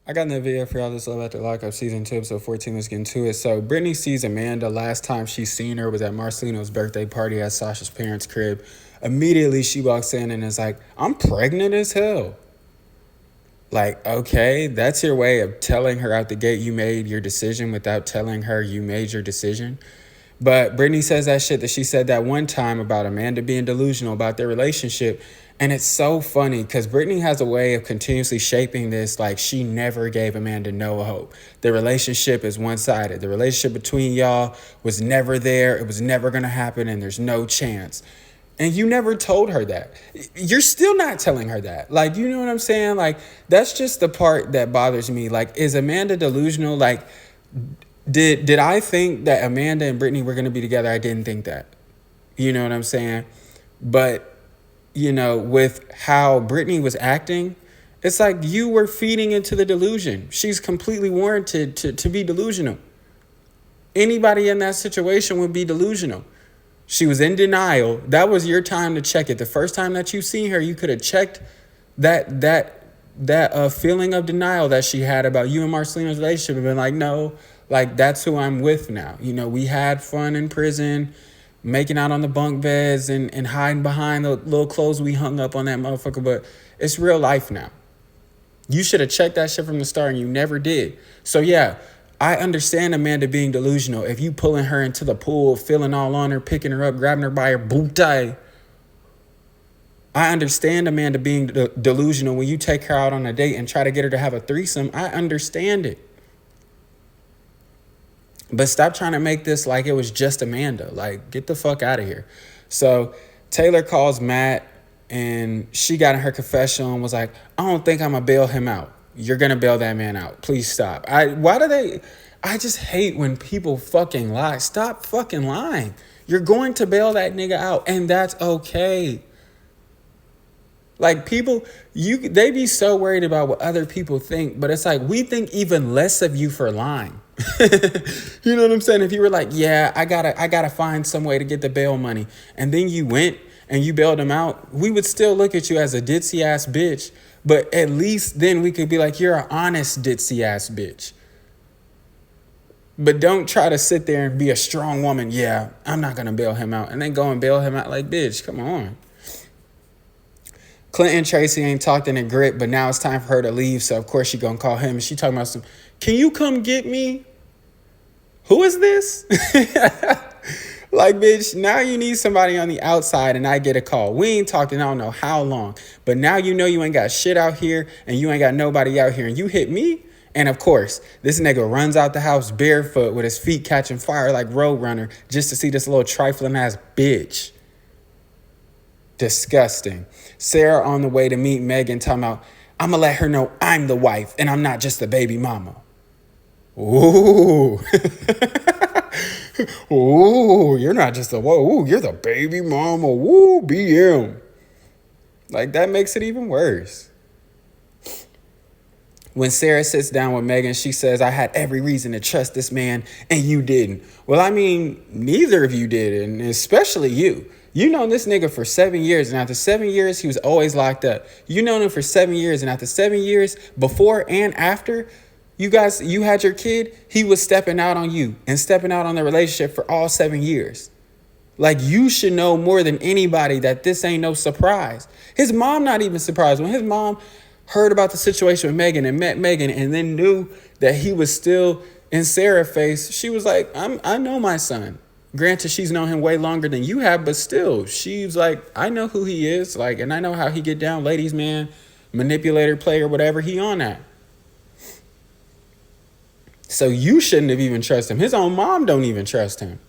I got in the video for y'all. This Love After Lockup season 2, episode 14. Let's get into it. So Brittany sees Amanda. Last time she seen her was at Marcelino's birthday party at Sasha's parents' crib. Immediately she walks in and is like, I'm pregnant as hell. Like, okay, that's your way of telling her out the gate you made your decision without telling her you made your decision. But Brittany says that shit that she said that one time about Amanda being delusional about their relationship. And it's so funny because Brittany has a way of continuously shaping this like she never gave Amanda no hope. The relationship is one-sided. The relationship between y'all was never there. It was never going to happen and there's no chance. And you never told her that. You're still not telling her that. Like, you know what I'm saying? Like, that's just the part that bothers me. Like, is Amanda delusional? Like, did I think that Amanda and Brittany were going to be together? I didn't think that. You know what I'm saying? But, you know, with how Brittany was acting, it's like you were feeding into the delusion. She's completely warranted to be delusional. Anybody in that situation would be delusional. She was in denial. That was your time to check it. The first time that you seen her, you could have checked that feeling of denial that she had about you and Marcelina's relationship and been like, no, like that's who I'm with now. You know, we had fun in prison, making out on the bunk beds and hiding behind the little clothes we hung up on that motherfucker, but it's real life now. You should have checked that shit from the start and you never did. So yeah, I understand Amanda being delusional. If you pulling her into the pool, feeling all on her, picking her up, grabbing her by her booty. I understand Amanda being delusional when you take her out on a date and try to get her to have a threesome. I understand it. But stop trying to make this like it was just Amanda. Like, get the fuck out of here. So Taylor calls Matt and she got in her confessional and was like, I don't think I'm going to bail him out. You're going to bail that man out. Please stop. I just hate when people fucking lie. Stop fucking lying. You're going to bail that nigga out and that's okay. Like people, they be so worried about what other people think, but it's like we think even less of you for lying. You know what I'm saying? If you were like, yeah, I gotta find some way to get the bail money, and then you went and you bailed him out, we would still look at you as a ditzy ass bitch. But at least then we could be like, you're an honest ditzy ass bitch. But don't try to sit there and be a strong woman. Yeah, I'm not gonna bail him out, and then go and bail him out. Like, bitch, come on. Clinton Tracy ain't talked in a grip, but now it's time for her to leave. So, of course, she going to call him. And she talking about can you come get me? Who is this? Like, bitch, now you need somebody on the outside and I get a call. We ain't talked in I don't know how long. But now you know you ain't got shit out here and you ain't got nobody out here. And you hit me? And, of course, this nigga runs out the house barefoot with his feet catching fire like Roadrunner just to see this little trifling-ass bitch. Disgusting. Sarah on the way to meet Megan talking about, I'm going to let her know I'm the wife and I'm not just the baby mama. Ooh. Ooh, you're not just the, whoa, you're the baby mama. Woo, BM. Like, that makes it even worse. When Sarah sits down with Megan, she says, I had every reason to trust this man and you didn't. Well, I mean, neither of you did, and especially you. You known this nigga for 7 years, and after 7 years, he was always locked up. You known him for 7 years, and after 7 years, before and after you had your kid, he was stepping out on you and stepping out on the relationship for all 7 years. Like, you should know more than anybody that this ain't no surprise. His mom not even surprised. When his mom heard about the situation with Megan and met Megan and then knew that he was still in Sarah's face, she was like, I know my son. Granted, she's known him way longer than you have, but still, she's like, I know who he is, like, and I know how he get down, ladies man, manipulator, player, whatever, he on that. So you shouldn't have even trusted him. His own mom don't even trust him.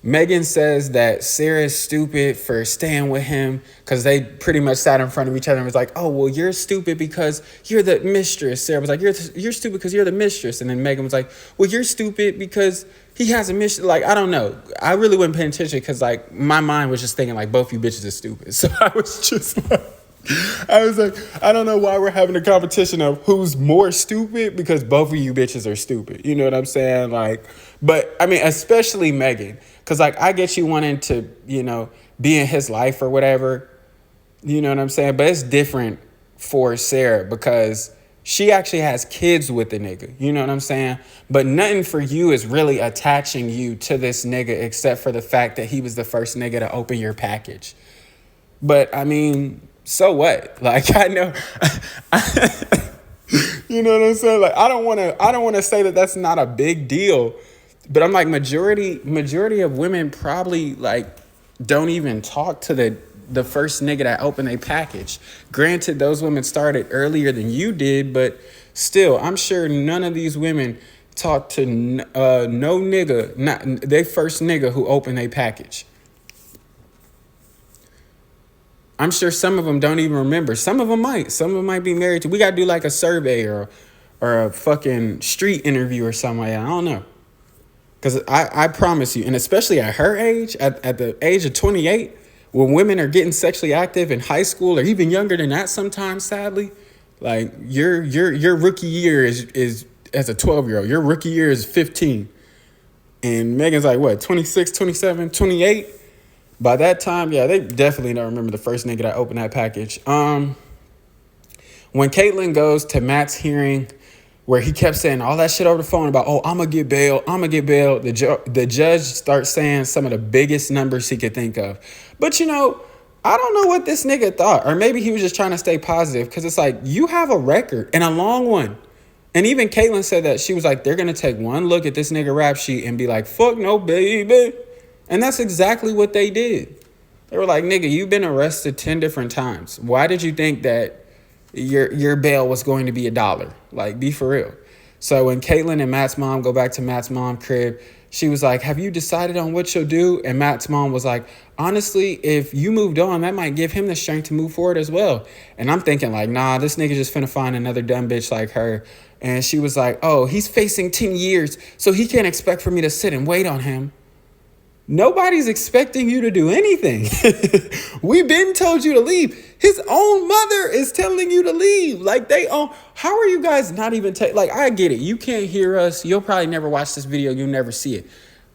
Megan says that Sarah's stupid for staying with him because they pretty much sat in front of each other and was like, oh, well, you're stupid because you're the mistress. Sarah was like, you're stupid because you're the mistress. And then Megan was like, well, you're stupid because he has a mistress. Like, I don't know. I really wasn't paying attention because, like, my mind was just thinking, like, both you bitches are stupid. So I was just like, I don't know why we're having a competition of who's more stupid because both of you bitches are stupid. You know what I'm saying? Like, but I mean, especially Megan. Because, like, I get you wanting to, you know, be in his life or whatever. You know what I'm saying? But it's different for Sarah because She actually has kids with the nigga. You know what I'm saying? But nothing for you is really attaching you to this nigga except for the fact that he was the first nigga to open your package. But I mean, so what? Like, I know, you know what I'm saying? Like, I don't want to say that that's not a big deal, but I'm like, majority of women probably like don't even talk to the first nigga that opened a package. Granted, those women started earlier than you did, but still, I'm sure none of these women talked to no nigga, not they first nigga who opened a package. I'm sure some of them don't even remember. Some of them might. Some of them might be married to. We gotta do like a survey or a fucking street interview or something like that. I don't know. Because I promise you, and especially at her age, at the age of 28, when women are getting sexually active in high school or even younger than that sometimes, sadly, like your rookie year is as a 12-year-old. Your rookie year is 15. And Megan's like, what, 26, 27, 28? By that time, yeah, they definitely don't remember the first nigga that opened that package. When Caitlyn goes to Matt's hearing where he kept saying all that shit over the phone about, oh, I'm going to get bail, the judge starts saying some of the biggest numbers he could think of. But, you know, I don't know what this nigga thought. Or maybe he was just trying to stay positive because it's like, you have a record and a long one. And even Caitlyn said that. She was like, they're going to take one look at this nigga rap sheet and be like, fuck no, baby. And that's exactly what they did. They were like, nigga, you've been arrested 10 different times. Why did you think that your bail was going to be $1? Like, be for real. So when Caitlyn and Matt's mom go back to Matt's mom crib, she was like, have you decided on what you'll do? And Matt's mom was like, honestly, if you moved on, that might give him the strength to move forward as well. And I'm thinking like, nah, this nigga just finna find another dumb bitch like her. And she was like, oh, he's facing 10 years, so he can't expect for me to sit and wait on him. Nobody's expecting you to do anything. We've been told you to leave. His own mother is telling you to leave. Like, how are you guys not even like, I get it. You can't hear us. You'll probably never watch this video. You'll never see it.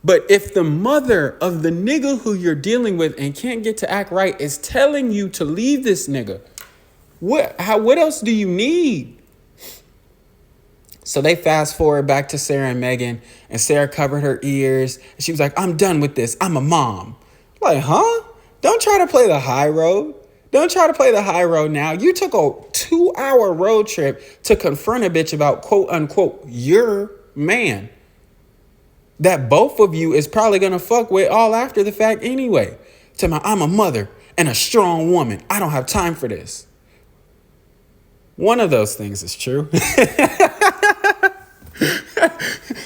But if the mother of the nigga who you're dealing with and can't get to act right is telling you to leave this nigga, what else do you need? So they fast forward back to Sarah and Megan, and Sarah covered her ears. And she was like, I'm done with this. I'm a mom. Like, huh? Don't try to play the high road. Don't try to play the high road now. You took a 2-hour road trip to confront a bitch about, quote unquote, your man that both of you is probably going to fuck with all after the fact anyway. I'm a mother and a strong woman. I don't have time for this. One of those things is true.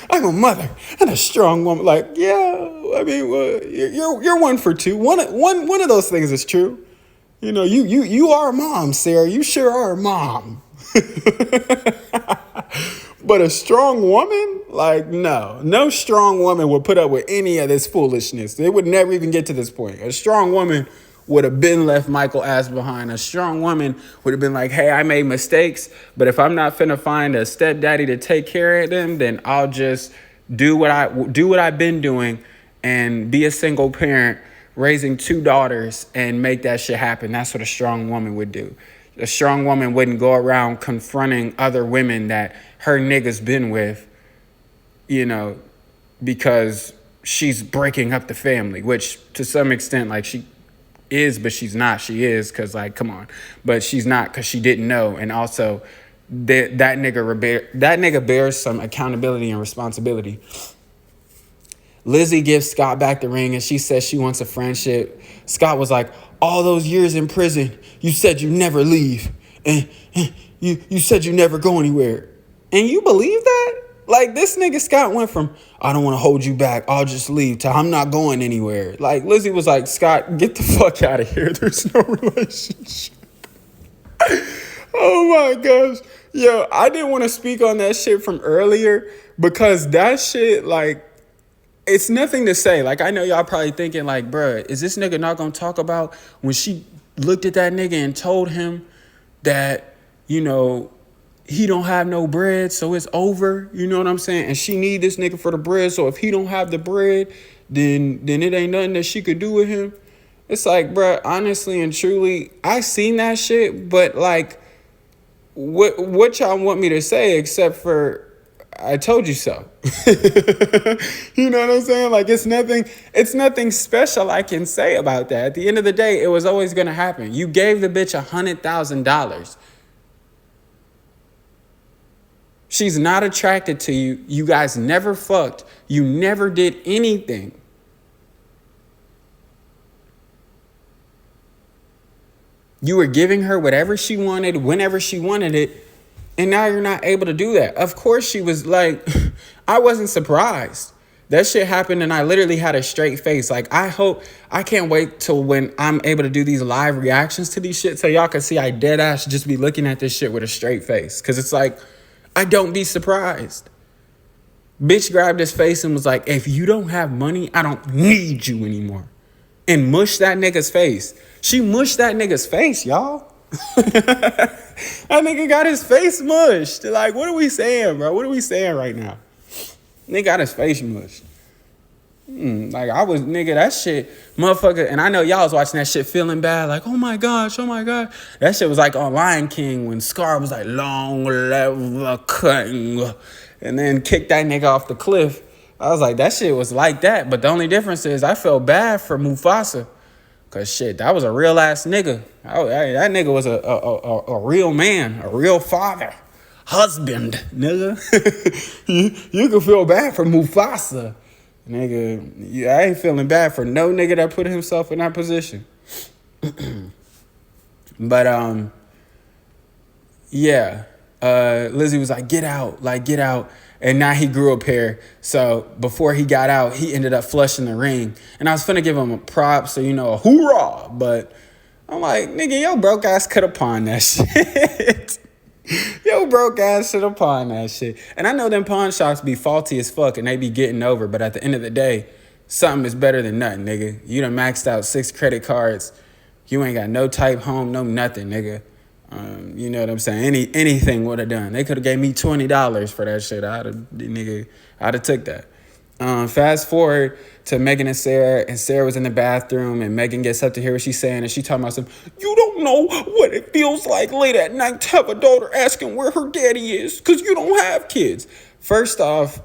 I'm a mother and a strong woman. Like, yeah, I mean, you're one for two. One of those things is true. You know, you are a mom, Sarah. You sure are a mom. But a strong woman, like, no strong woman would put up with any of this foolishness. They would never even get to this point. A strong woman would have been left Michael ass behind. A strong woman would have been like, hey, I made mistakes, but if I'm not finna find a stepdaddy to take care of them, then I'll just do what I've been doing and be a single parent, raising 2 daughters and make that shit happen. That's what a strong woman would do. A strong woman wouldn't go around confronting other women that her nigga's been with, you know, because she's breaking up the family, which to some extent, like, she is, but she's not. She is, because, like, come on. But she's not, because she didn't know. And also, that nigga bears some accountability and responsibility. Lizzie gives Scott back the ring, and she says she wants a friendship. Scott was like, all those years in prison, you said you never leave. And you said you never go anywhere. And you believe that? Like, this nigga Scott went from, I don't want to hold you back, I'll just leave, to I'm not going anywhere. Like, Lizzie was like, Scott, get the fuck out of here. There's no relationship. Oh my gosh. Yo, I didn't want to speak on that shit from earlier because that shit, like, it's nothing to say. Like, I know y'all probably thinking, like, bruh, is this nigga not going to talk about when she looked at that nigga and told him that, you know, he don't have no bread, so it's over, you know what I'm saying? And she need this nigga for the bread, so if he don't have the bread, then it ain't nothing that she could do with him. It's like, bruh, honestly and truly, I seen that shit, but, like, what y'all want me to say except for I told you so. You know what I'm saying? Like it's nothing special I can say about that. At the end of the day, it was always gonna happen. You gave the bitch $100,000. She's not attracted to you. You guys never fucked. You never did anything. You were giving her whatever she wanted, whenever she wanted it, and now you're not able to do that. Of course she was like, I wasn't surprised. That shit happened and I literally had a straight face. Like, I can't wait till when I'm able to do these live reactions to these shit so y'all can see I dead ass just be looking at this shit with a straight face. Because it's like, I don't be surprised. Bitch grabbed his face and was like, if you don't have money, I don't need you anymore. And mushed that nigga's face. She mushed that nigga's face, y'all. That nigga got his face mushed. Like, what are we saying, bro? What are we saying right now? Nigga got his face mushed. Like, I was, nigga, that shit, motherfucker. And I know y'all was watching that shit feeling bad. Like, oh my gosh, oh my God. That shit was like on Lion King when Scar was like, long live the king. And then kicked that nigga off the cliff. I was like, that shit was like that. But the only difference is I felt bad for Mufasa. Because shit, that was a real ass nigga. That nigga was a real man, a real father, husband, nigga. you can feel bad for Mufasa. Nigga, I ain't feeling bad for no nigga that put himself in that position. But, yeah. Lizzie was like, get out. And now he grew a pair. So before he got out, he ended up flushing the ring. And I was finna give him a prop, so, a hoorah. But I'm like, nigga, yo broke ass could have pawned that shit. Yo broke ass should have pawned that shit. And I know them pawn shops be faulty as fuck and they be getting over. But at the end of the day, something is better than nothing, nigga. You done maxed out 6 credit cards. You ain't got no type home, no nothing, nigga. You know what I'm saying? Anything would have done. They could have gave me $20 for that shit. I'd have took that. Fast forward to Megan and Sarah was in the bathroom, and Megan gets up to hear what she's saying, and she talking about you don't know what it feels like late at night to have a daughter asking where her daddy is because you don't have kids. First off,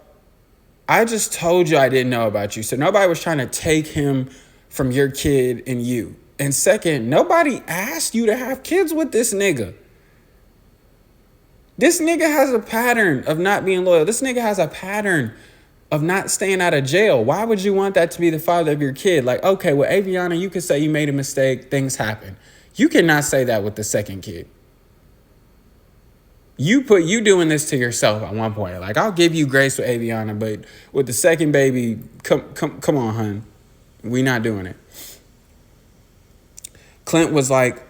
I just told you I didn't know about you, so nobody was trying to take him from your kid and you. And second, nobody asked you to have kids with this nigga. This nigga has a pattern of not being loyal. This nigga has a pattern of not staying out of jail. Why would you want that to be the father of your kid? Like, okay, with Aviana, you could say you made a mistake, things happen. You cannot say that with the second kid. You doing this to yourself at one point. Like, I'll give you grace with Aviana, but with the second baby, come on, hun. We not doing it. Clint was like,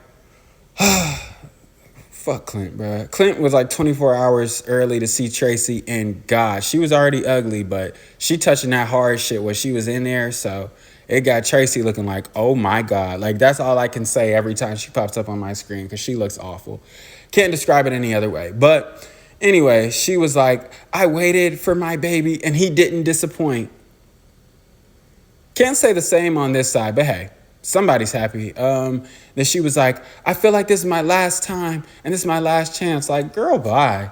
fuck Clint, bro. Clint was like 24 hours early to see Tracy, and God, she was already ugly, but she touching that hard shit where she was in there, so it got Tracy looking like, oh my God. Like, that's all I can say every time she pops up on my screen, because she looks awful. Can't describe it any other way. But anyway, she was like, I waited for my baby, and he didn't disappoint. Can't say the same on this side, but hey. Somebody's happy. Then she was like, I feel like this is my last time and this is my last chance. Like, girl, bye.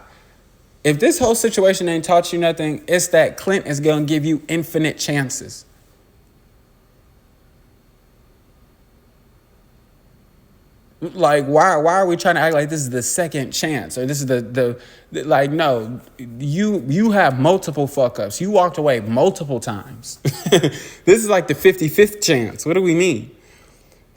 If this whole situation ain't taught you nothing, it's that Clint is going to give you infinite chances. Like, why are we trying to act like this is the second chance or this is the like, no, you have multiple fuck ups. You walked away multiple times. This is like the 55th chance. What do we mean?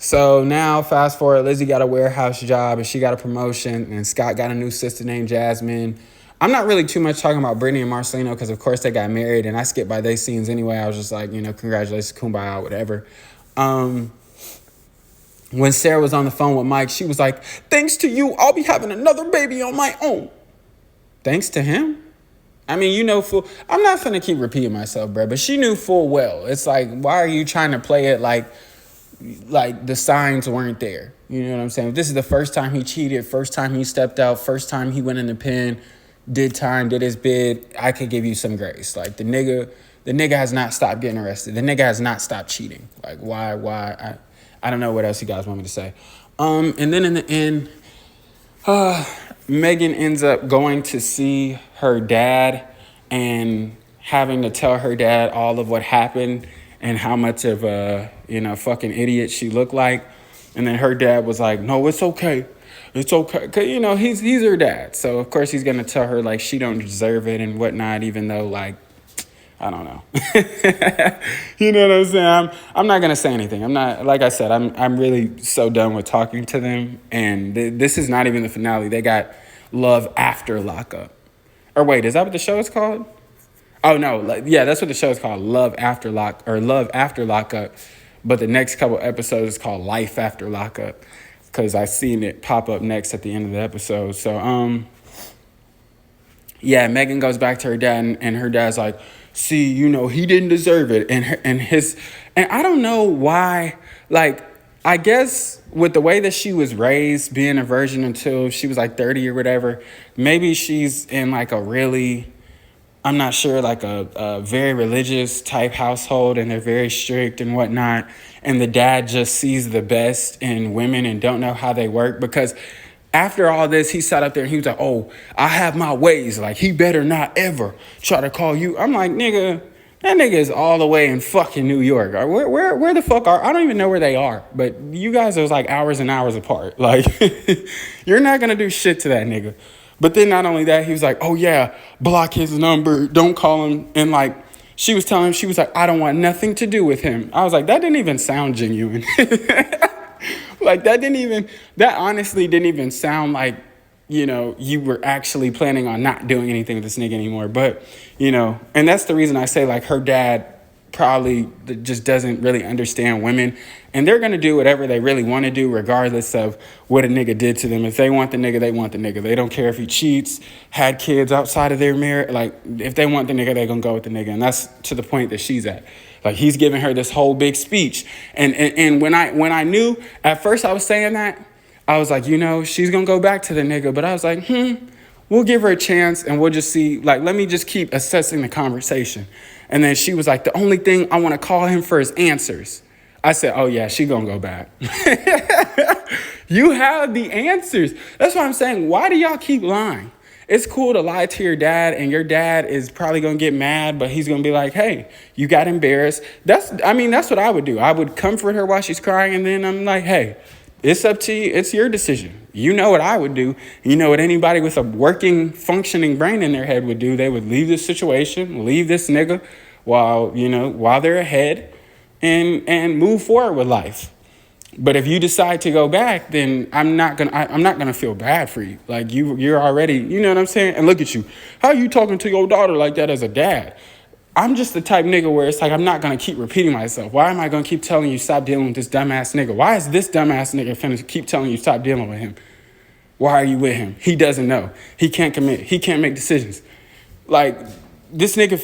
So now, fast forward, Lizzie got a warehouse job and she got a promotion, and Scott got a new sister named Jasmine. I'm not really too much talking about Brittany and Marcelino because, of course, they got married, and I skipped by their scenes anyway. I was just like, congratulations, kumbaya, whatever. When Sarah was on the phone with Mike, she was like, thanks to you, I'll be having another baby on my own. Thanks to him? I mean, I'm not finna keep repeating myself, bro, but she knew full well. It's like, why are you trying to play it like the signs weren't there? You know what I'm saying? If this is the first time he cheated, first time he stepped out, first time he went in the pen, did time, did his bid, I could give you some grace. Like, the nigga has not stopped getting arrested. The nigga has not stopped cheating. Like, why? I don't know what else you guys want me to say. And then in the end, Megan ends up going to see her dad and having to tell her dad all of what happened and how much of a, fucking idiot she looked like. And then her dad was like, no, it's okay. It's okay. 'Cause, he's her dad. So, of course, he's going to tell her, like, she don't deserve it and whatnot, even though, like, I don't know. You know what I'm saying? I'm not going to say anything. I'm not, like I said, I'm really so done with talking to them. And this is not even the finale. They got Love After Lockup. Or wait, is that what the show is called? Oh, no. Yeah, that's what the show is called. Love After Lockup. But the next couple episodes is called Life After Lockup. Because I seen it pop up next at the end of the episode. So, yeah, Megan goes back to her dad, and her dad's like, see, he didn't deserve it. And I don't know why, like, I guess with the way that she was raised, being a virgin until she was like 30 or whatever, maybe she's in like a really, I'm not sure, like a very religious type household, and they're very strict and whatnot. And the dad just sees the best in women and don't know how they work, because after all this, he sat up there and he was like, oh, I have my ways. Like, he better not ever try to call you. I'm like, nigga, that nigga is all the way in fucking New York. Where the fuck are, I don't even know where they are. But you guys are like hours and hours apart. Like, you're not going to do shit to that nigga. But then not only that, he was like, oh yeah, block his number. Don't call him. And like, she was telling him, she was like, I don't want nothing to do with him. I was like, that didn't even sound genuine. Like, that honestly didn't even sound like, you were actually planning on not doing anything with this nigga anymore. But, and that's the reason I say, like, her dad probably just doesn't really understand women. And they're going to do whatever they really want to do, regardless of what a nigga did to them. If they want the nigga, they want the nigga. They don't care if he cheats, had kids outside of their marriage. Like, if they want the nigga, they're going to go with the nigga. And that's to the point that she's at. Like, he's giving her this whole big speech. And when I knew, at first I was saying that, I was like, she's going to go back to the nigga. But I was like, we'll give her a chance and we'll just see. Like, let me just keep assessing the conversation. And then she was like, the only thing I want to call him for is answers. I said, oh, yeah, she going to go back. You have the answers. That's what I'm saying. Why do y'all keep lying? It's cool to lie to your dad, and your dad is probably going to get mad, but he's going to be like, hey, you got embarrassed. That's what I would do. I would comfort her while she's crying, and then I'm like, hey, it's up to you. It's your decision. You know what I would do. You know what anybody with a working, functioning brain in their head would do. They would leave this situation, leave this nigga while they're ahead and move forward with life. But if you decide to go back, then I'm not gonna feel bad for you. Like, you're already, you know what I'm saying? And look at you. How are you talking to your daughter like that as a dad? I'm just the type nigga where it's like, I'm not gonna keep repeating myself. Why am I gonna keep telling you stop dealing with this dumbass nigga? Why is this dumbass nigga finna keep telling you stop dealing with him? Why are you with him? He doesn't know. He can't commit. He can't make decisions. Like, this nigga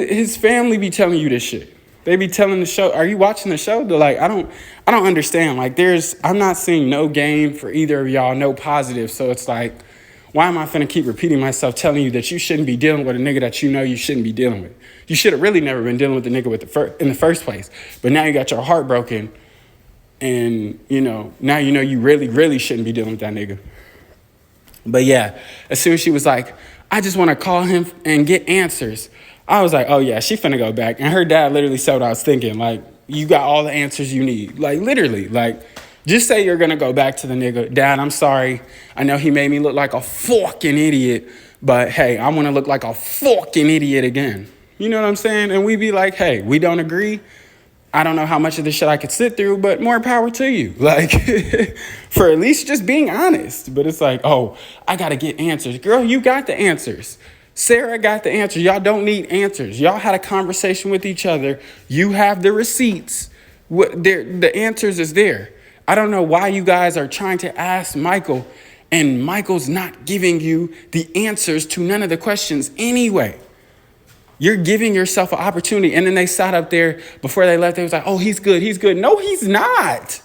his family be telling you this shit. They be telling the show, are you watching the show? They're like, I don't understand. Like, I'm not seeing no gain for either of y'all, no positive. So it's like, why am I finna keep repeating myself, telling you that you shouldn't be dealing with a nigga that you know you shouldn't be dealing with? You should have really never been dealing with the nigga in the first place. But now you got your heart broken, and, now you really, really shouldn't be dealing with that nigga. But yeah, as soon as she was like, I just want to call him and get answers, I was like, oh yeah, she finna go back. And her dad literally said what I was thinking. Like, you got all the answers you need. Like, literally, like, just say you're gonna go back to the nigga. Dad, I'm sorry. I know he made me look like a fucking idiot, but hey, I wanna look like a fucking idiot again. You know what I'm saying? And we be like, hey, we don't agree. I don't know how much of this shit I could sit through, but more power to you. Like, for at least just being honest. But it's like, oh, I gotta get answers. Girl, you got the answers. Sarah got the answer. Y'all don't need answers. Y'all had a conversation with each other. You have the receipts. The answers is there. I don't know why you guys are trying to ask Michael, and Michael's not giving you the answers to none of the questions anyway. You're giving yourself an opportunity. And then they sat up there before they left. They was like, oh, he's good. He's good. No, he's not.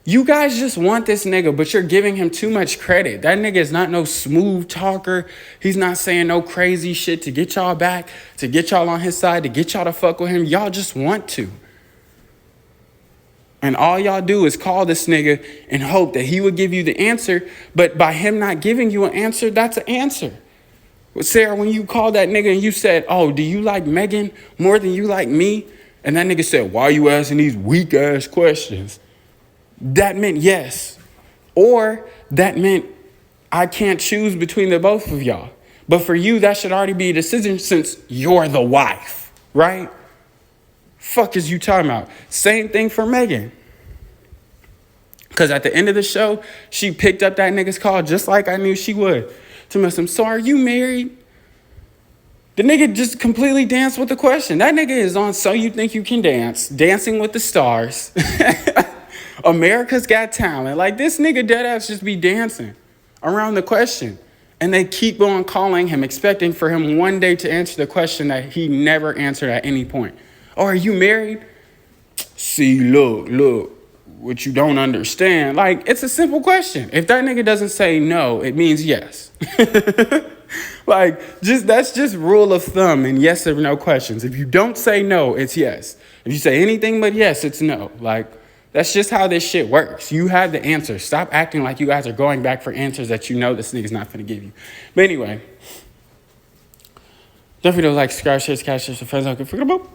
You guys just want this nigga, but you're giving him too much credit. That nigga is not no smooth talker. He's not saying no crazy shit to get y'all back, to get y'all on his side, to get y'all to fuck with him. Y'all just want to. And all y'all do is call this nigga and hope that he would give you the answer. But by him not giving you an answer, that's an answer. Sarah, when you called that nigga and you said, oh, do you like Megan more than you like me? And that nigga said, why are you asking these weak ass questions? That meant yes. Or that meant I can't choose between the both of y'all. But for you, that should already be a decision since you're the wife, right? Fuck is you talking about? Same thing for Megan. Because at the end of the show, she picked up that nigga's call just like I knew she would. To me, so are you married? The nigga just completely danced with the question. That nigga is on So You Think You Can Dance, Dancing with the Stars, America's Got Talent. Like, this nigga deadass just be dancing around the question. And they keep on calling him, expecting for him one day to answer the question that he never answered at any point. Oh, are you married? See, look, what you don't understand. Like, it's a simple question. If that nigga doesn't say no, it means yes. Like, that's just rule of thumb in yes or no questions. If you don't say no, it's yes. If you say anything but yes, it's no. Like, that's just how this shit works. You have the answer. Stop acting like you guys are going back for answers that you know this nigga's not going to give you. But anyway, don't forget to like, subscribe, share, catch, your friends. Don't forget about